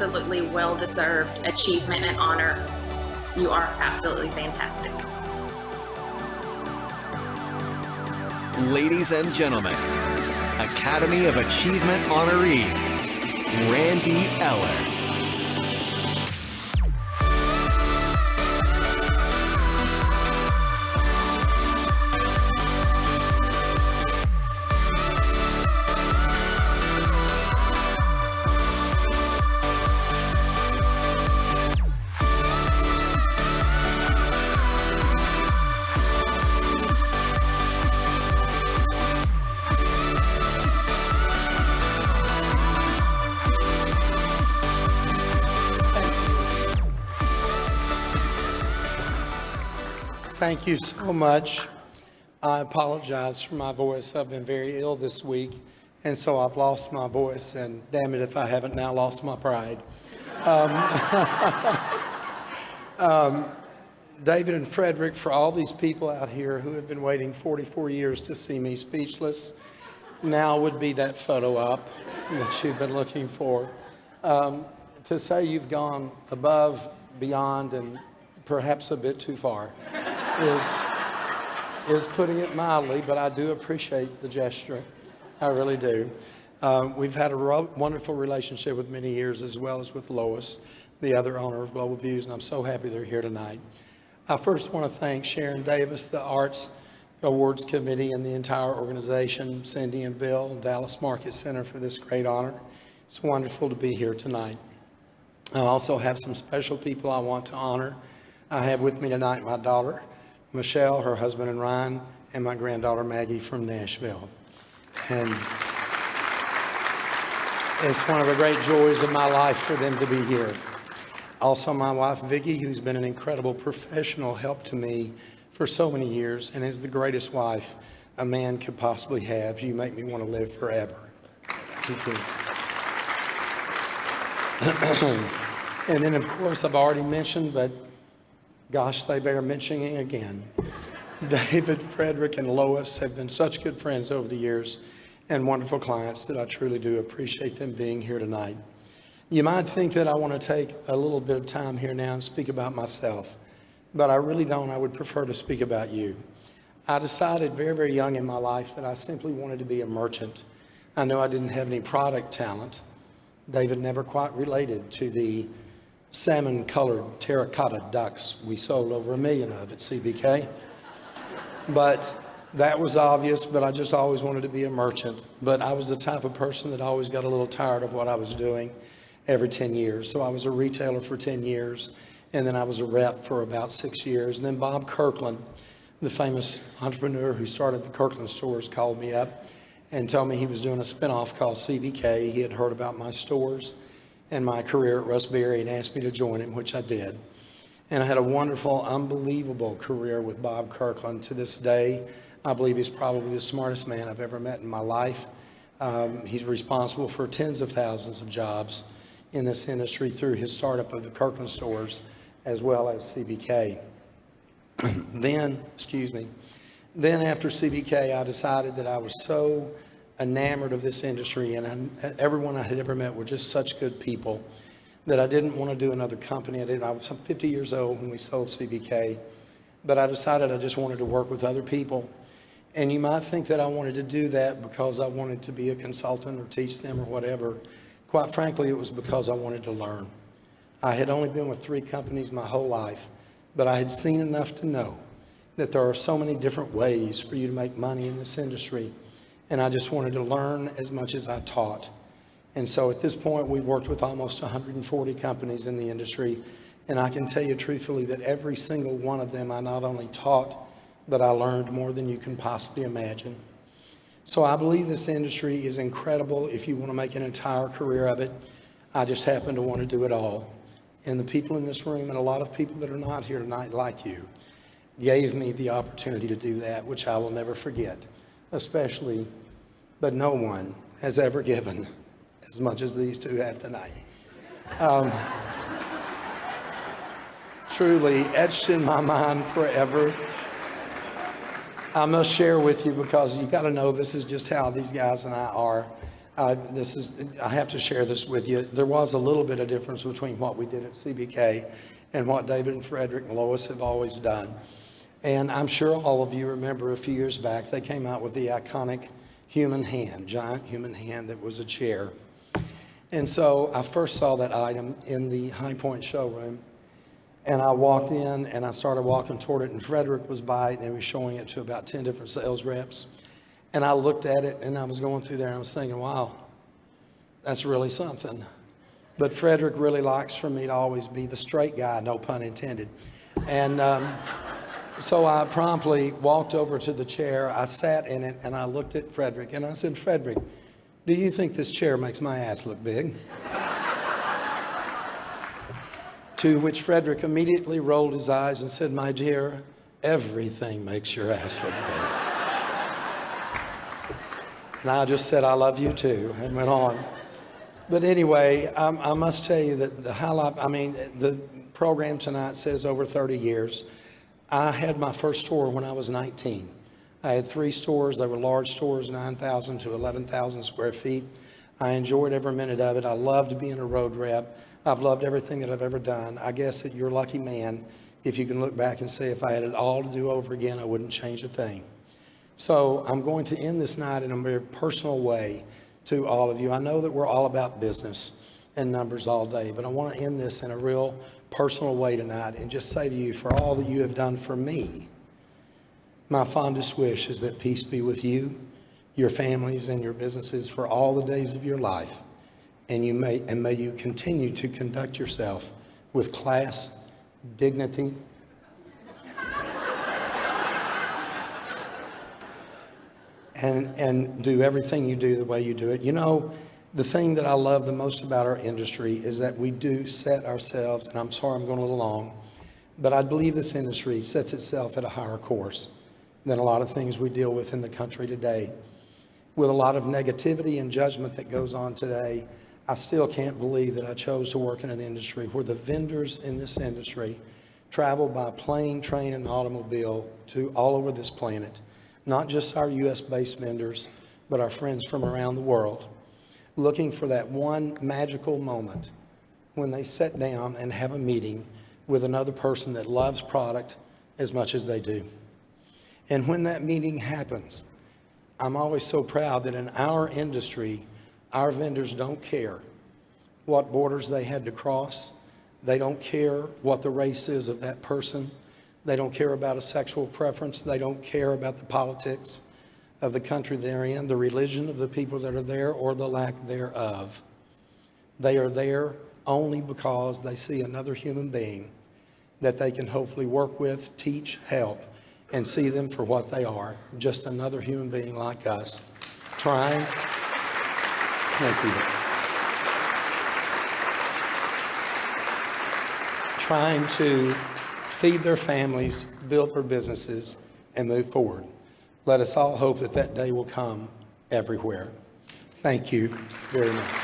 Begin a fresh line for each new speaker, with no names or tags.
absolutely well-deserved achievement and honor. You are absolutely fantastic.
Ladies and gentlemen, Academy of Achievement honoree, Randy Eller.
Thank you so much. I apologize for my voice. I've been very ill this week, and so I've lost my voice, and damn it if I haven't now lost my pride. David and Frederick, for all these people out here who have been waiting 44 years to see me speechless, now would be that photo op that you've been looking for. To say you've gone above, beyond, and perhaps a bit too far is putting it mildly, but I do appreciate the gesture. I really do. We've had a wonderful relationship with many years, as well as with Lois, the other owner of Global Views, and I'm so happy they're here tonight. I first want to thank Sharon Davis, the Arts Awards Committee, and the entire organization, Cindy and Bill, Dallas Market Center, for this great honor. It's wonderful to be here tonight. I also have some special people I want to honor. I have with me tonight my daughter, Michelle, her husband and Ryan, and my granddaughter Maggie from Nashville. And it's one of the great joys of my life for them to be here. Also my wife Vicki, who's been an incredible professional help to me for so many years, and is the greatest wife a man could possibly have. You make me want to live forever. Thank you. And then of course I've already mentioned, but gosh, they bear mentioning again. David, Frederick, and Lois have been such good friends over the years and wonderful clients that I truly do appreciate them being here tonight. You might think that I want to take a little bit of time here now and speak about myself, but I really don't. I would prefer to speak about you. I decided very, very young in my life that I simply wanted to be a merchant. I knew I didn't have any product talent. David never quite related to the salmon-colored terracotta ducks we sold over 1 million of at CBK. But that was obvious, but I just always wanted to be a merchant. But I was the type of person that always got a little tired of what I was doing every 10 years. So I was a retailer for 10 years, and then I was a rep for about 6 years. And then Bob Kirkland, the famous entrepreneur who started the Kirkland stores, called me up and told me he was doing a spinoff called CBK. He had heard about my stores and my career at Russ Berry and asked me to join him, which I did. And I had a wonderful, unbelievable career with Bob Kirkland. To this day, I believe he's probably the smartest man I've ever met in my life. He's responsible for tens of thousands of jobs in this industry through his startup of the Kirkland stores, as well as CBK. Then after CBK, I decided that I was so enamored of this industry, and everyone I had ever met were just such good people that I didn't want to do another company. I was 50 years old when we sold CBK, but I decided I just wanted to work with other people. And you might think that I wanted to do that because I wanted to be a consultant or teach them or whatever. Quite frankly, it was because I wanted to learn. I had only been with 3 companies my whole life, but I had seen enough to know that there are so many different ways for you to make money in this industry. And I just wanted to learn as much as I taught. And so at this point, we've worked with almost 140 companies in the industry. And I can tell you truthfully that every single one of them I not only taught, but I learned more than you can possibly imagine. So I believe this industry is incredible if you want to make an entire career of it. I just happen to want to do it all. And the people in this room and a lot of people that are not here tonight like you gave me the opportunity to do that, which I will never forget, especially, but no one has ever given as much as these two have tonight. Truly etched in my mind forever. I must share with you because you got to know this is just how these guys and I are. I have to share this with you. There was a little bit of difference between what we did at CBK and what David and Frederick and Lois have always done. And I'm sure all of you remember a few years back, they came out with the iconic human hand, giant human hand that was a chair. And so I first saw that item in the High Point showroom, and I walked in and I started walking toward it, and Frederick was by it, and he was showing it to about 10 different sales reps. And I looked at it, and I was going through there, and I was thinking, wow, that's really something. But Frederick really likes for me to always be the straight guy, no pun intended. And so I promptly walked over to the chair, I sat in it, and I looked at Frederick, and I said, Frederick, do you think this chair makes my ass look big? To which Frederick immediately rolled his eyes and said, my dear, everything makes your ass look big. And I just said, I love you too, and went on. But anyway, I must tell you that the highlight, the program tonight says over 30 years. I had my first store when I was 19. I had 3 stores. They were large stores, 9,000 to 11,000 square feet. I enjoyed every minute of it. I loved being a road rep. I've loved everything that I've ever done. I guess that you're a lucky man if you can look back and say, if I had it all to do over again, I wouldn't change a thing. So I'm going to end this night in a very personal way to all of you. I know that we're all about business and numbers all day, but I want to end this in a real personal way tonight and just say to you, for all that you have done for me, my fondest wish is that peace be with you, your families, and your businesses for all the days of your life. And may you continue to conduct yourself with class, dignity, and do everything you do the way you do it. You know, the thing that I love the most about our industry is that we do set ourselves, and I'm sorry I'm going a little long, but I believe this industry sets itself at a higher course than a lot of things we deal with in the country today. With a lot of negativity and judgment that goes on today, I still can't believe that I chose to work in an industry where the vendors in this industry travel by plane, train, and automobile to all over this planet. Not just our U.S.-based vendors, but our friends from around the world, looking for that one magical moment when they sit down and have a meeting with another person that loves product as much as they do. And when that meeting happens, I'm always so proud that in our industry, our vendors don't care what borders they had to cross. They don't care what the race is of that person. They don't care about a sexual preference. They don't care about the politics of the country they're in, the religion of the people that are there, or the lack thereof. They are there only because they see another human being that they can hopefully work with, teach, help, and see them for what they are, just another human being like us, trying, thank you, trying to feed their families, build their businesses, and move forward. Let us all hope that that day will come everywhere. Thank you very much.